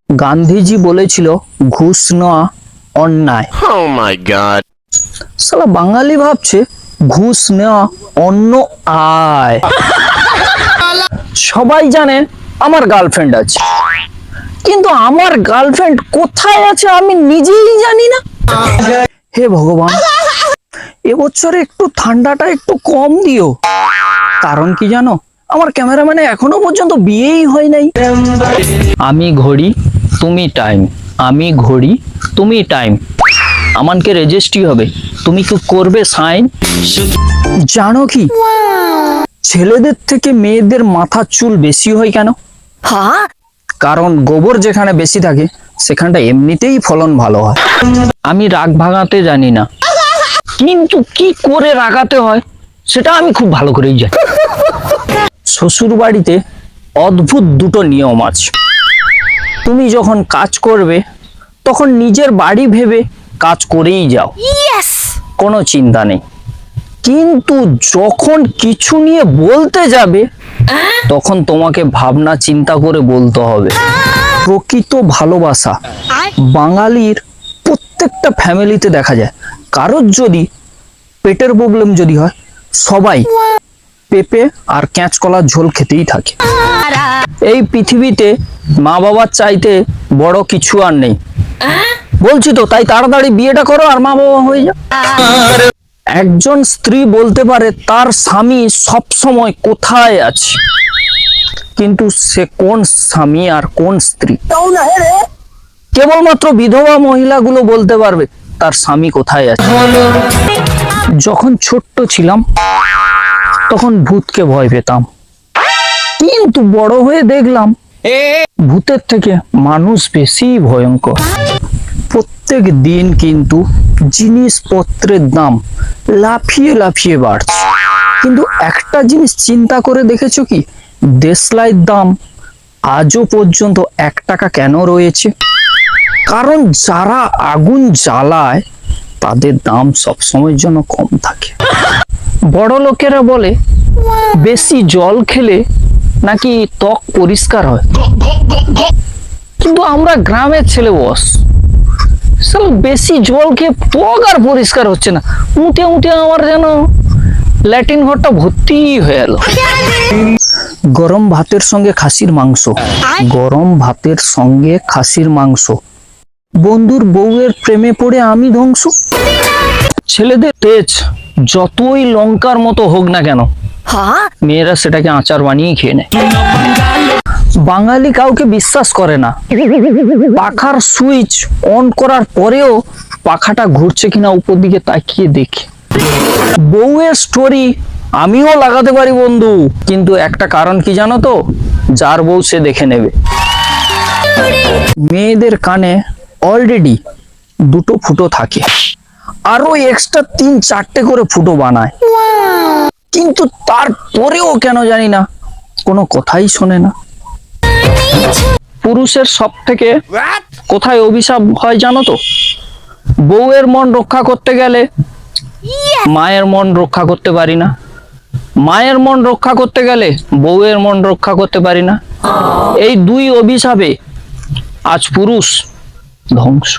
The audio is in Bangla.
গান্ধীজি বলেছিল ঘুষ নেওয়া অন্যায়। Oh my god. সালা বাঙালি ভাবছে ঘুষ নেওয়া অন্য আয়। সবাই জানে আমার গার্লফ্রেন্ড আছে, কিন্তু আমার গার্লফ্রেন্ড কোথায় আছে আমি নিজেই জানি না। হে ভগবান, এবছরে একটু ঠান্ডাটা একটু কম দিও। কারণ কি জানো, আমার ক্যামেরাম্যানে এখনো পর্যন্ত বিয়েই হয় নাই। আমি ঘড়ি তুমি টাইম, আমি ঘড়ি তুমি টাইম, আমাকে রেজিস্ট্রি হবে, তুমি কি করবে সাইন। জানো কি, ছেলেদের থেকে মেয়েদের মাথার চুল বেশি হয় কেন? কারণ গোবর যেখানে বেশি থাকে সেখানটা এমনিতেই ফলন ভালো হয়। আমি রাগ ভাঙাতে জানি না, কিন্তু কি করে রাগাতে হয় সেটা আমি খুব ভালো করেই জানি। শ্বশুর বাড়িতে অদ্ভুত দুটো নিয়ম আছে। তুমি যখন কাজ করবে তখন নিজের বাড়ি ভেবে কাজ করেই যাও, কোনো চিন্তা নেই। কিন্তু যখন কিছু নিয়ে বলতে যাবে তখন তোমাকে ভাবনা চিন্তা করে বলতে হবে। প্রকৃত ভালোবাসা বাঙালির প্রত্যেকটা ফ্যামিলিতে দেখা যায়। কারোর যদি পেটের প্রবলেম যদি হয়, সবাই পেঁপে আর কাঁচকলার ঝোল খেতেই থাকে। এই পৃথিবীতে মা বাবার চাইতে বড় কিছু আর নেই। বলছি তো, তাই তাড়াতাড়ি বিয়েটা করো আর মা বাবা হয়ে যাও। একজন স্ত্রী বলতে পারে তার স্বামী সব সময় কোথায় আছে, কিন্তু সে কোন স্বামী আর কোন স্ত্রী কেবলমাত্র বিধবা মহিলাগুলো বলতে পারবে তার স্বামী কোথায় আছে। যখন ছোট্ট ছিলাম তখন ভূতকে ভয় পেতাম, কিন্তু বড় হয়ে দেখলাম ভূতের থেকে মানুষ বেশি ভয়ঙ্কর। প্রত্যেক দিন কিন্তু জিনিসপত্রের দাম লাফিয়ে লাফিয়ে বাড়ছে, কিন্তু একটা জিনিস চিন্তা করে দেখেছো কি, দেশলাইয়ের দাম আজও পর্যন্ত 1 টাকা কেন রয়েছে? কারণ যারা আগুন জ্বালায় তাদের দাম সবসময়ের জন্য কম থাকে। বড় লোকেরা বলে বেশি জল খেলে নাকি ত্বক পরিষ্কার হয়, কিন্তু আমরা গ্রামের ছেলে বস, বেশি জল খেয়ে ত্বক আর পরিষ্কার হচ্ছে না। উঠে উঠে আমার যেন ল্যাট্রিন ঘরটা ভর্তি হয়ে গেল। গরম ভাতের সঙ্গে খাসির মাংস, গরম ভাতের সঙ্গে খাসির মাংস, বন্ধুর বউয়ের প্রেমে পড়ে আমি ধ্বংস। ছেলেদের তেজ যতই লঙ্কার মতো হোক না কেন, মেয়েরা সেটাকে আচার বানিয়ে খেয়ে নেয়। বাঙালি কাউকে বিশ্বাস করে না। পাখার সুইচ অন করার পরেও পাখাটা ঘুরছে কিনা উপর দিকে তাকিয়ে দেখে। বউয়ের স্টোরি আমিও লাগাতে পারি বন্ধু, কিন্তু একটা কারণ কি জানো তো, যার বউ সে দেখে নেবে। মেয়েদের কানে অলরেডি 2টো ফুটো থাকে, আরো এক্সট্রা 3-4টে করে ফুটো বানায়, কিন্তু তারপরেও কেন জানি না কোনো কথাই শোনে না। পুরুষের সব থেকে কোথায় অভিশাপ হয় জানো তো, বউয়ের মন রক্ষা করতে গেলে মায়ের মন রক্ষা করতে পারি না, মায়ের মন রক্ষা করতে গেলে বউয়ের মন রক্ষা করতে পারি না। এই 2 অভিশাপে আজ পুরুষ ধ্বংস।